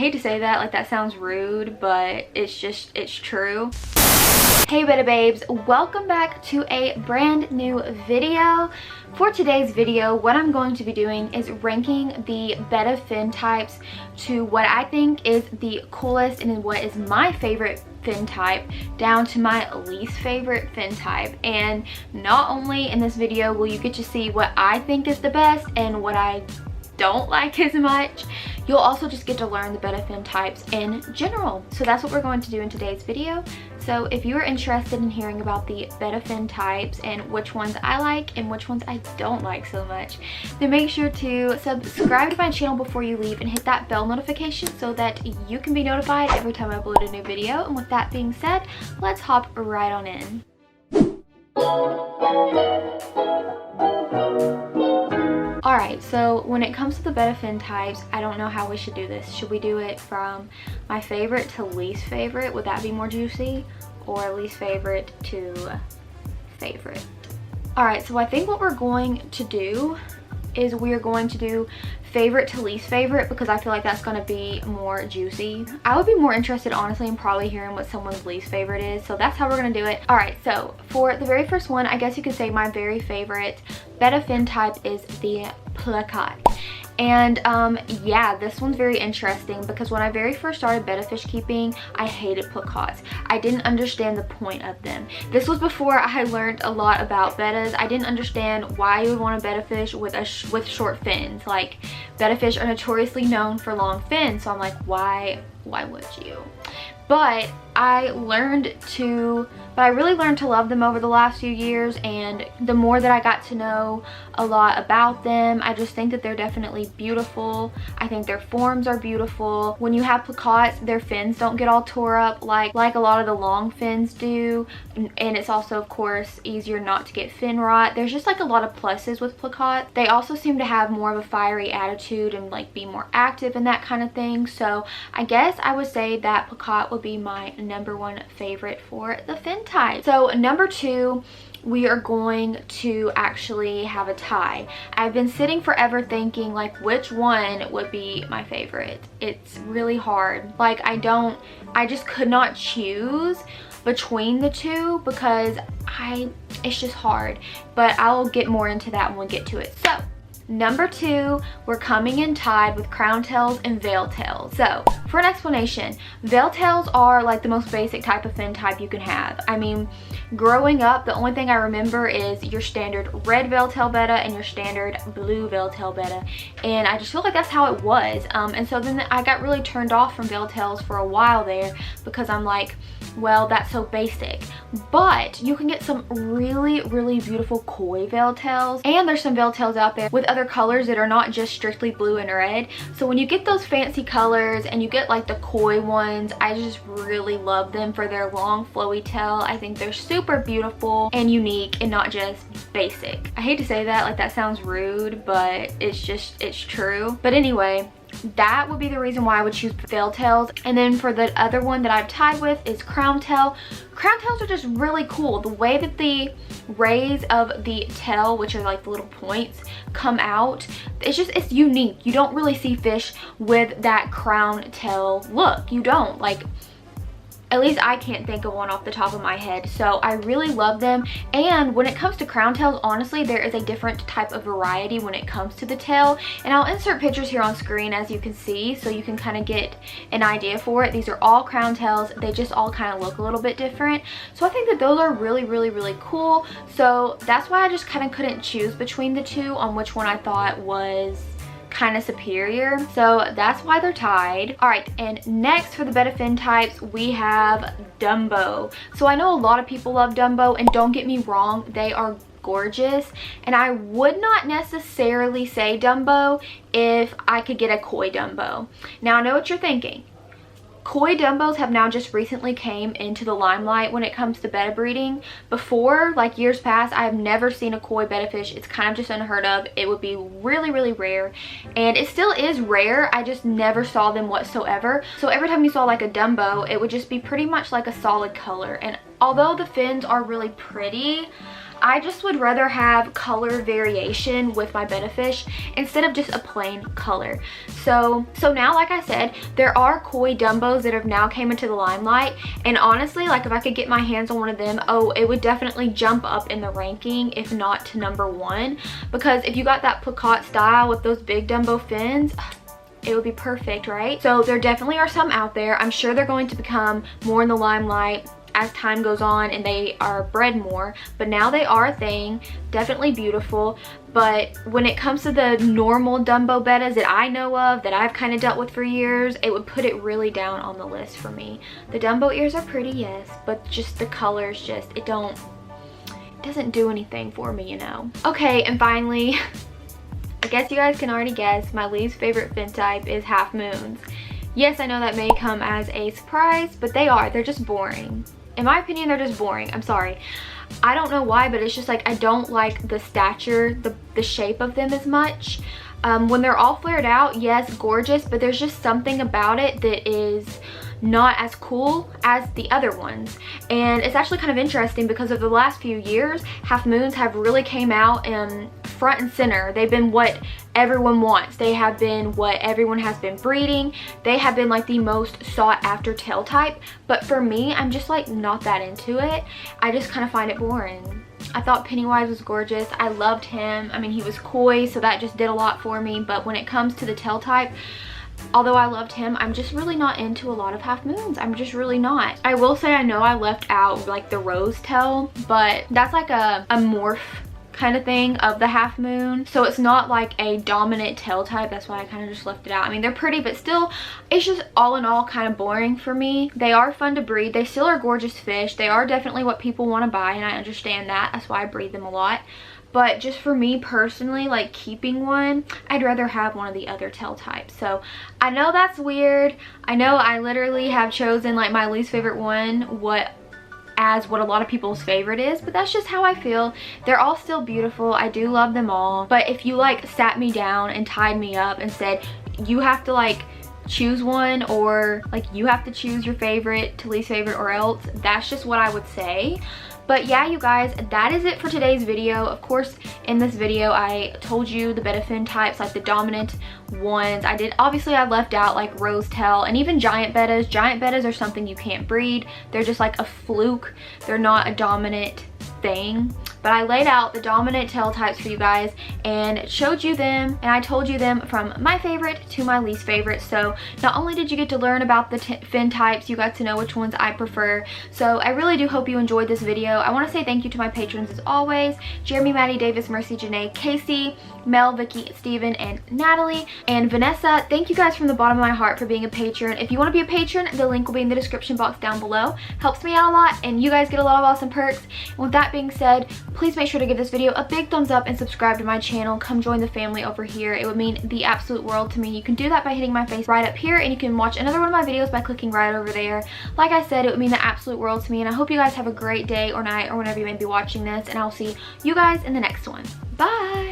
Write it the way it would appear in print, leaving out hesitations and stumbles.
hate to say that, like that sounds rude, but it's true. Hey Betta babes, welcome back to a brand new video. For today's video, what I'm going to be doing is ranking the Betta fin types to what I think is the coolest and what is my favorite fin type down to my least favorite fin type. And not only in this video will you get to see what I think is the best and what I don't like as much, you'll also just get to learn the Betta fin types in general. So that's what we're going to do in today's video. So if you are interested in hearing about the Betta fin types and which ones I like and which ones I don't like so much, then make sure to subscribe to my channel before you leave and hit that bell notification so that you can be notified every time I upload a new video. And with that being said, let's hop right on in. Alright, so when it comes to the Betta fin types, I don't know how we should do this. Should we do it from my favorite to least favorite? Would that be more juicy? Or least favorite to favorite? Alright, so I think what we're going to do is we're going to do favorite to least favorite because I feel like that's going to be more juicy. I would be more interested honestly in probably hearing what someone's least favorite is, so that's how we're going to do it. Alright, so for the very first one, I guess you could say my very favorite Betta fin type is the plakat. And yeah, this one's very interesting because when I very first started Betta fish keeping, I hated placats. I didn't understand the point of them. This was before I had learned a lot about bettas. I didn't understand why you would want a betta fish with short fins. Like, betta fish are notoriously known for long fins, so I'm like, why would you? But I really learned to love them over the last few years, and the more that I got to know a lot about them, I just think that they're definitely beautiful. I think their forms are beautiful. When you have placats, their fins don't get all tore up like a lot of the long fins do, and it's also of course easier not to get fin rot. There's just like a lot of pluses with placats. They also seem to have more of a fiery attitude and like be more active and that kind of thing. So I guess I would say that plakat would be my number one favorite for the fin type. So number two, we are going to actually have a tie. I've been sitting forever thinking like which one would be my favorite. It's really hard. Like I just could not choose between the two because it's just hard, but I'll get more into that when we get to it. So number two, we're coming in tied with crown tails and veil tails. So for an explanation, veil tails are like the most basic type of fin type you can have. I mean, growing up, the only thing I remember is your standard red veil tail betta and your standard blue veil tail betta, and I just feel like that's how it was. And so then I got really turned off from veil tails for a while there because I'm like, well, that's so basic. But you can get some really beautiful koi veil tails, and there's some veil tails out there with other colors that are not just strictly blue and red. So when you get those fancy colors and you get like the koi ones, I just really love them for their long flowy tail. I think they're super beautiful and unique and not just basic. I hate to say that, like that sounds rude, but it's true. But anyway, that would be the reason why I would choose veil tails. And then for the other one that I've tied with is crown tail. Crown tails are just really cool. The way that the rays of the tail, which are like the little points, come out, it's unique. You don't really see fish with that crown tail look. You don't. Like, at least I can't think of one off the top of my head. So I really love them. And when it comes to crown tails, honestly, there is a different type of variety when it comes to the tail. And I'll insert pictures here on screen as you can see so you can kind of get an idea for it. These are all crown tails. They just all kind of look a little bit different. So I think that those are really cool. So that's why I just kind of couldn't choose between the two on which one I thought was kind of superior. So that's why they're tied. All right, and next for the Betta fin types, we have Dumbo. So I know a lot of people love Dumbo, and don't get me wrong, they are gorgeous, and I would not necessarily say Dumbo if I could get a koi Dumbo. Now I know what you're thinking. Koi Dumbos have now just recently came into the limelight when it comes to betta breeding. Before, like years past, I have never seen a koi betta fish. It's kind of just unheard of. It would be really rare, and it still is rare. I just never saw them whatsoever. So every time you saw like a Dumbo, it would just be pretty much like a solid color. And although the fins are really pretty, I just would rather have color variation with my Betta fish instead of just a plain color. So now, like I said, there are koi Dumbos that have now came into the limelight, and honestly, like if I could get my hands on one of them, oh, it would definitely jump up in the ranking, if not to #1, because if you got that plakat style with those big Dumbo fins, it would be perfect, right? So there definitely are some out there. I'm sure they're going to become more in the limelight as time goes on and they are bred more, but now they are a thing. Definitely beautiful. But when it comes to the normal Dumbo Bettas that I know of, that I've kind of dealt with for years, it would put it really down on the list for me. The Dumbo ears are pretty, yes, but just the colors, just it doesn't do anything for me, you know. Okay, and finally, I guess you guys can already guess, my least favorite fin type is half moons. Yes, I know that may come as a surprise, but they're just boring. In my opinion, they're just boring. I'm sorry. I don't know why, but it's just like I don't like the stature, the shape of them as much. When they're all flared out, yes, gorgeous, but there's just something about it that is not as cool as the other ones. And it's actually kind of interesting because over the last few years, half moons have really came out front and center. They've been what everyone wants. They have been what everyone has been breeding. They have been like the most sought after tail type. But for me, I'm just like not that into it. I just kind of find it boring. I thought Pennywise was gorgeous. I loved him. I mean, he was koi, so that just did a lot for me. But when it comes to the tail type, although I loved him, I'm just really not into a lot of half moons. I'm just really not. I will say I know I left out like the rose tail, but that's like a morph kind of thing of the half moon, so it's not like a dominant tail type. That's why I kind of just left it out. I mean, they're pretty, but still, it's just all in all kind of boring for me. They are fun to breed. They still are gorgeous fish. They are definitely what people want to buy, and I understand that. That's why I breed them a lot. But just for me personally, like keeping one, I'd rather have one of the other tail types. So I know that's weird. I know I literally have chosen like my least favorite one as what a lot of people's favorite is, but that's just how I feel. They're all still beautiful. I do love them all. But if you like sat me down and tied me up and said you have to like choose one, or like you have to choose your favorite to least favorite or else, that's just what I would say. But yeah, you guys, that is it for today's video. Of course, in this video, I told you the Betta fin types, like the dominant ones. Obviously, I left out like rose tail and even giant Bettas. Giant Bettas are something you can't breed. They're just like a fluke. They're not a dominant thing. But I laid out the dominant tail types for you guys and showed you them, and I told you them from my favorite to my least favorite. So not only did you get to learn about the fin types, you got to know which ones I prefer. So I really do hope you enjoyed this video. I want to say thank you to my patrons as always: Jeremy, Maddie, Davis, Mercy, Janae, Casey, Mel, Vicky, Steven, and Natalie, and Vanessa. Thank you guys from the bottom of my heart for being a patron. If you want to be a patron, the link will be in the description box down below. Helps me out a lot, and you guys get a lot of awesome perks. And with that being said, please make sure to give this video a big thumbs up and subscribe to my channel. Come join the family over here. It would mean the absolute world to me. You can do that by hitting my face right up here, and you can watch another one of my videos by clicking right over there. Like I said, it would mean the absolute world to me, and I hope you guys have a great day or night or whenever you may be watching this, and I'll see you guys in the next one. Bye!